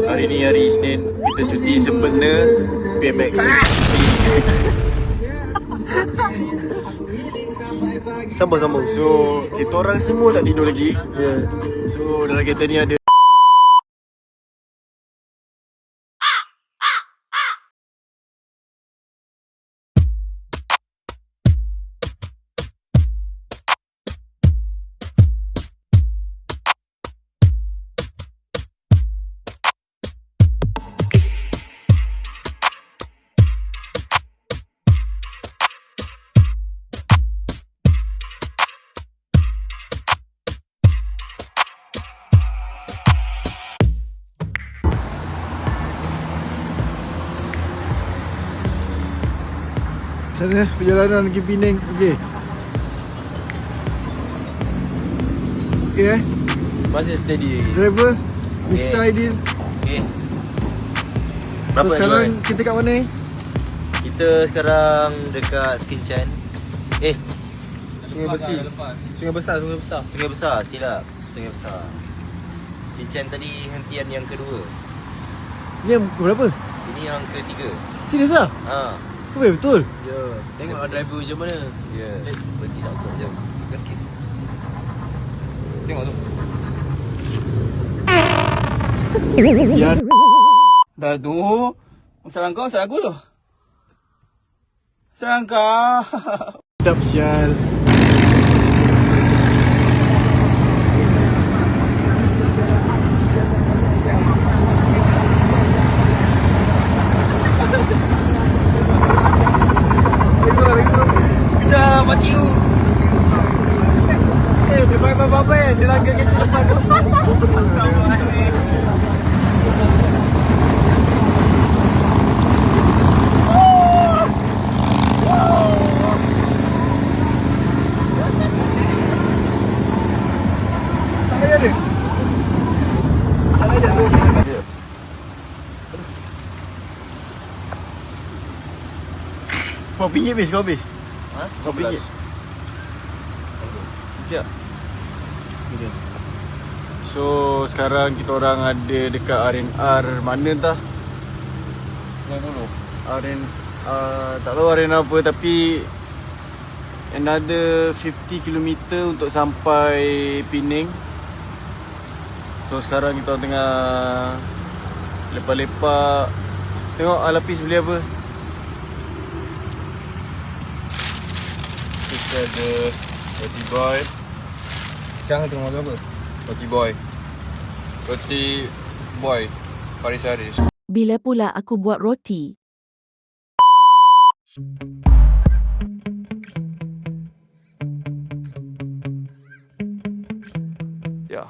Hari ni hari Isnin, kita cuti sempena PMX. Sambung. So, kita orang semua tak tidur lagi. So, dalam kereta ni ada Macam mana perjalanan pergi Penang? Okey masih steady. Driver Mr. Aidil. Okay. So, sekarang kita kat mana ni? Kita sekarang dekat Skinchan. Sungai Besi. Sungai Besar. Sungai Besar, silap. Sungai Besar. Skinchan tadi hentian yang kedua. Ni yang berapa? Ini yang ketiga. Serius lah? Ha. Kau betul? Ya. Tengok driver macam mana. Ya. Berhenti satu jam. Dekat sikit. Tengok tu. Biar. Dah tu. Salah aku tu. Salah kau. Sedap sial. Kejap, pakcik tu. Dia pakai apa-apa dia langgar kereta depan tu. Kau pinggir bis, kau habis. Ha? Kau pinggir. Sekejap. So sekarang kita orang ada dekat R&R mana entah. Tak tahu R&R apa tapi another 50 km untuk sampai Penang. So sekarang kita orang tengah lepak-lepak. Tengok Alapis beli apa. Kita ada roti boy. Sekarang tengok apa? Roti boy. Roti boy. Paris-Haris. Bila pula aku buat roti? Yeah.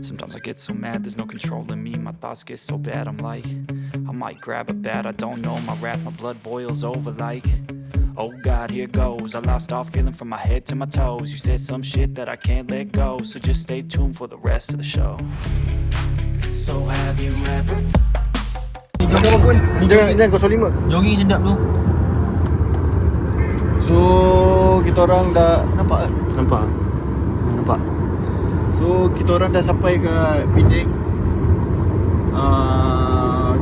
Sometimes I get so mad, there's no controlling me. My thoughts get so bad, I'm like, I might grab a bat, I don't know. My wrath, my blood boils over like, oh God, here goes. I lost all feeling from my head to my toes. You said some shit that I can't let go, so just stay tuned for the rest of the show. So have you ever Jangan 05. Jogging sedap tu. So kita orang dah nampak. So kita orang dah sampai ke Penang.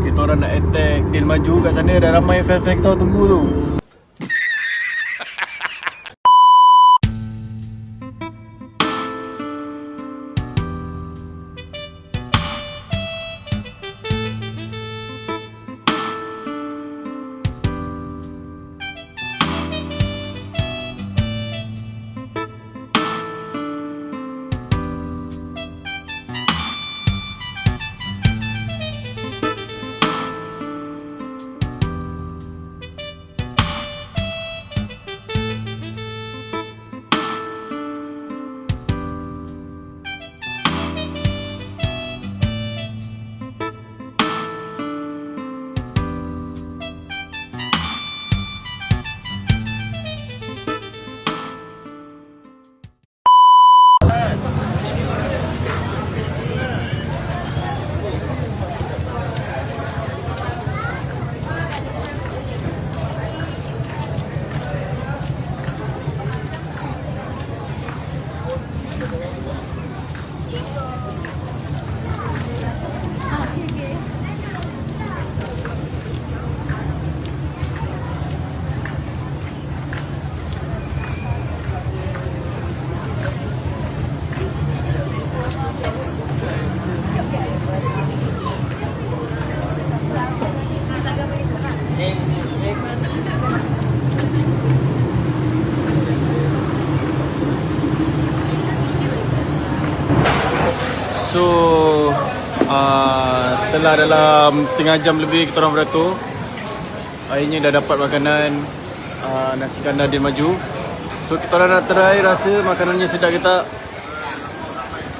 Kita orang nak attack Din maju kat sana. Dah ramai fan-fan kita tunggu tu. Setelah dalam setengah jam lebih kita orang beratur, akhirnya dah dapat makanan nasi kandar Din Maju. So kita orang nak try rasa makanannya sedap ke tak.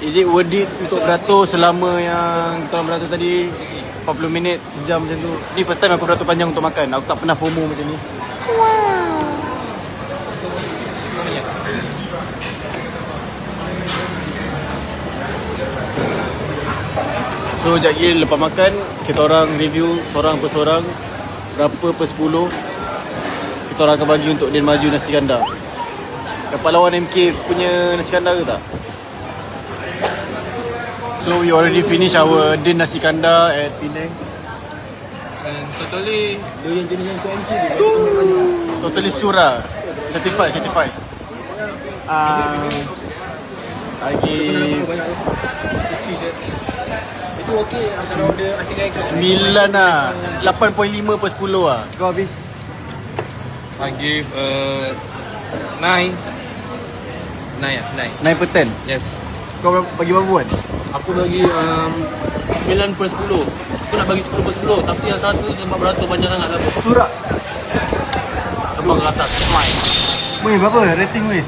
Is it worth it untuk beratur selama yang kita orang beratur tadi 40 minit, sejam macam tu. Ni first time aku beratur panjang untuk makan. Aku tak pernah FOMO macam ni. So sekejap lagi lepas makan, kita orang review seorang per seorang berapa per 10 kita orang akan bagi untuk Din Maju nasi kandar. Dapat lawan MK punya nasi kandar ke tak? So we already finish our Din nasi kandar at Penang. And totally dia yang jenis yang MK Totally surah. Certified. Lagi itu okey kalau dia nasi kandar 9 lah. 8.5 per 10 lah. Kau habis? I give 9 per 10. Yes. Kau bagi berapa buat? Aku bagi 9 per 10. Aku nak bagi 10 per 10. Tapi yang satu sebab beratur panjang sangat lah. Surat. Terbang ke atas. Smile. Weh, berapa rating weh?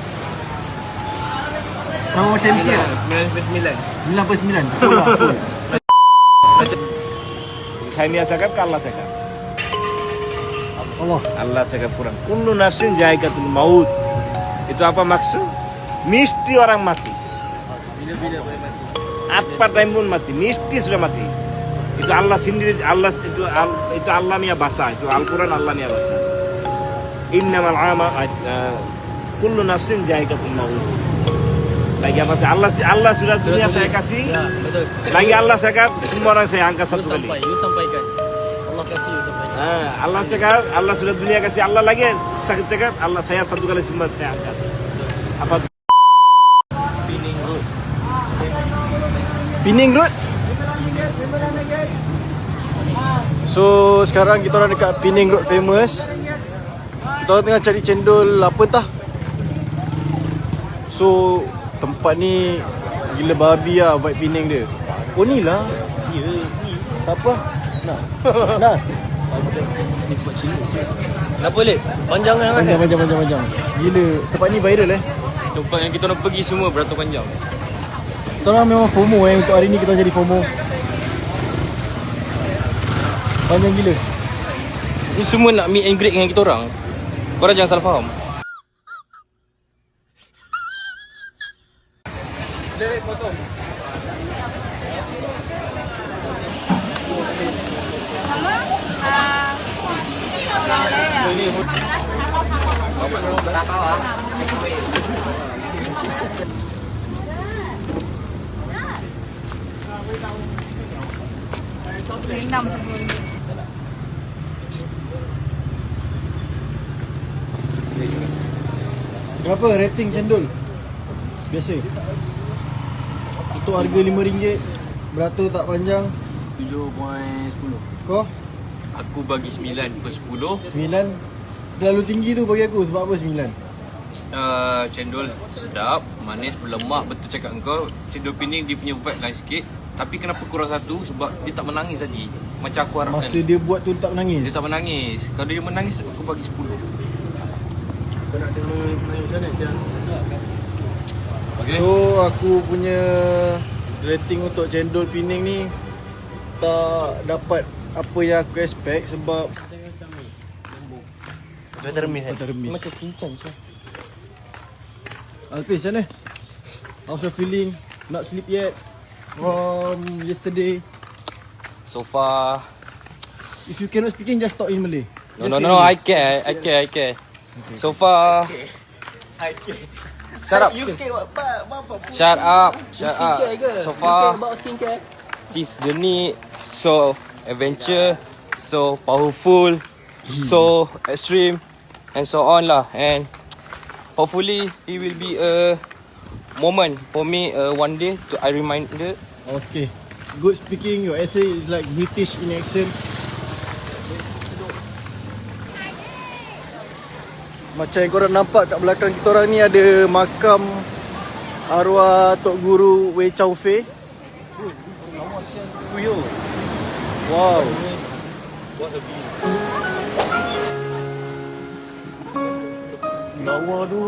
Sama macam MK lah. 9 per 9. Betul lah. Saya cakap ke Allah cakap? Allah cakap Quran. Kullu nafsin za'iqatul maut. Itu apa maksud? Mesti orang mati. Apa time pun mati, mesti sudah mati. Itu Allah sendiri, itu Allah punya bahasa, itu Al-Quran Allah punya bahasa. Innamal kullu nafsin za'iqatul maut. Lagi apa sih? Allah sudah dunia saya kasih. Ya, betul. Lagi Allah cakap semua orang saya angkat satu kali. You sampaikan. Allah kasih you sampaikan. Allah cakap Allah sudah dunia kasih, Allah lagi cakap Allah saya satu kali semua saya angkat. Apa? Penang Road. So sekarang kita orang dekat Penang Road famous. Kita orang tengah cari cendol apa entah. So tempat ni gila babi lah vibe Penang dia. Oh ni lah. Ya ni. Tak apa. Nah. Ni buat cilik sikit. Kenapa Lip? Panjang sangat kan? Panjang. Gila. Tempat ni viral Tempat yang kita nak pergi semua beratur panjang. Kita orang memang FOMO untuk hari ni kita jadi FOMO. Panjang gila. Ni semua nak meet and greet dengan kita orang. Korang jangan salah faham. Berapa rating cendol? Biasa. Untuk harga RM5 beratur tak panjang 7.10. kau Aku bagi 9 per 10. 9. Terlalu tinggi tu bagi aku. Sebab apa 9? Cendol sedap, manis, berlemak. Betul cakap engkau. Cendol Penang dia punya vibe lain sikit. Tapi kenapa kurang satu? Sebab dia tak menangis tadi. Macam aku harapkan. Masa dia buat tu tak menangis. Dia tak menangis. Kalau dia menangis aku bagi 10. Kau nak dia menangis macam mana? Okay. So aku punya rating untuk cendol Penang ni tak dapat apa yang aku expect. Sebab termis. Macam skincang so. Alpis macam mana? How's your feeling? Not sleep yet from yesterday? So far If you cannot speak in, just talk in Malay. No, I care. Okay. So far Shut up. Shut up. So far this journey so adventure, so powerful, so extreme and so on lah. And hopefully it will be a moment for me one day to I reminded. Okay. Good speaking. Your essay is like British in accent. Macam yang korang nampak kat belakang kita orang ni ada makam arwah Tok Guru Wei Chao Fei. Wow. Lawa tu.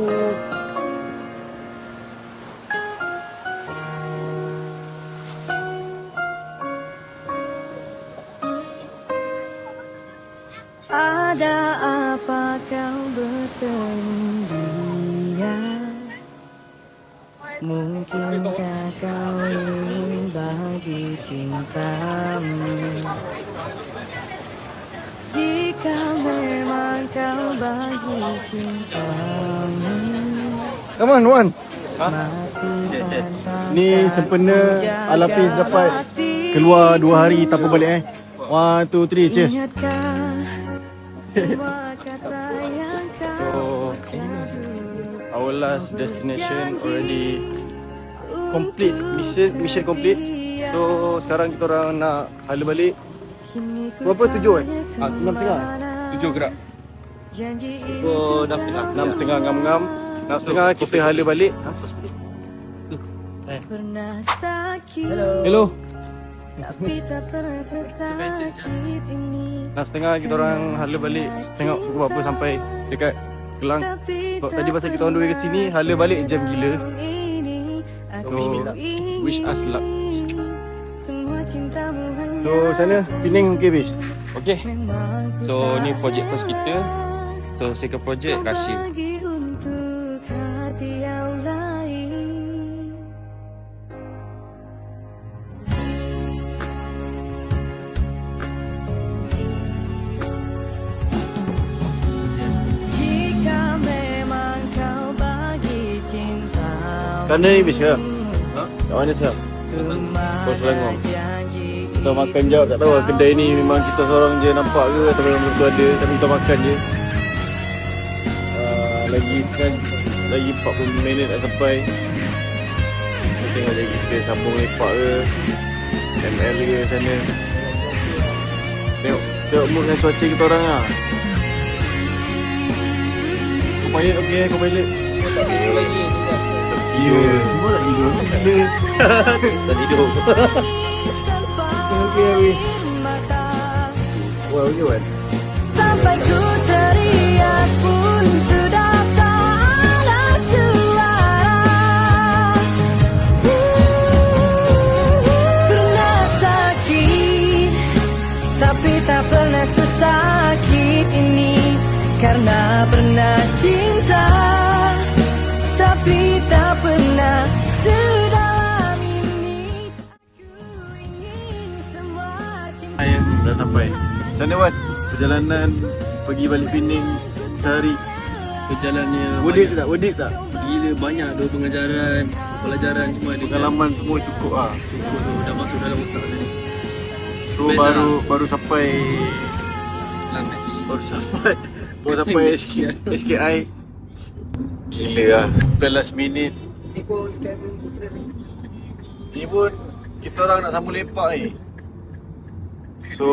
Ada apa kau bertemu dia? Mungkinkah kau ingin bagi cintamu? Jika memang kau bagi cintamu, Come on, Wan. masih pantas Ni sempena Alapis dapat keluar 2 hari tanpa balik 1, 2, 3, cheers. ingatkah semua kata yang kau So, our last destination already complete. Mission complete. So, sekarang kita orang nak hala balik. Berapa? 7 eh? 6.30? 7 gerak. Pukul 6.30 ngam-ngam. 6.30 kita hala balik. pernah sakit, Hello. tapi tak pernah sesakit ini. 6.30 kita orang hala balik. Tengok pukul berapa sampai dekat Kelang. Sebab tadi pasal kita orang dua ke sini, hala balik jam gila. So, wish us luck. So, sana Pening okay bis? Okay. So ni projek first kita. So second projek Rahsia. Untuk hati yang lain. Jika memang kau bagi cinta, Kat mana ni bis ke? Kat mana siap? Kau Selangor. Kita makan jauh, tak tahu lah kedai ni memang kita seorang je nampak ke atau memang betul ada, tapi kita makan je. Lagi kan, lagi 40 minit nak sampai. Kita tengok lagi kita sambung lepak ke ML ke sana. Tengok mood dan cuaca kita orang lah. Kau pilot okey, kau pilot. Ya, semua tak tidur. Tak tidur. Okey, Abi. Wow, you kan? sampai ku teriak pun sudah tak ada suara. Pernah sakit, tapi tak pernah sesakit ini. Karena pernah cinta, tapi tak pernah sedalam ini. Aku ingin semua cinta. Dah sampai. Macam mana Wan? Perjalanan pergi balik Pening sehari. Perjalanannya Worth tak? Worth tak? gila banyak dua pengajaran, pelajaran semua ada. Pengalaman semua cukup ah. Cukup tu dah masuk dalam otak tadi. So Best baru sampai Lambat. baru sampai SKI. Gila lah. Plan last minute. Ni pun kita orang nak sambung lepak ni. So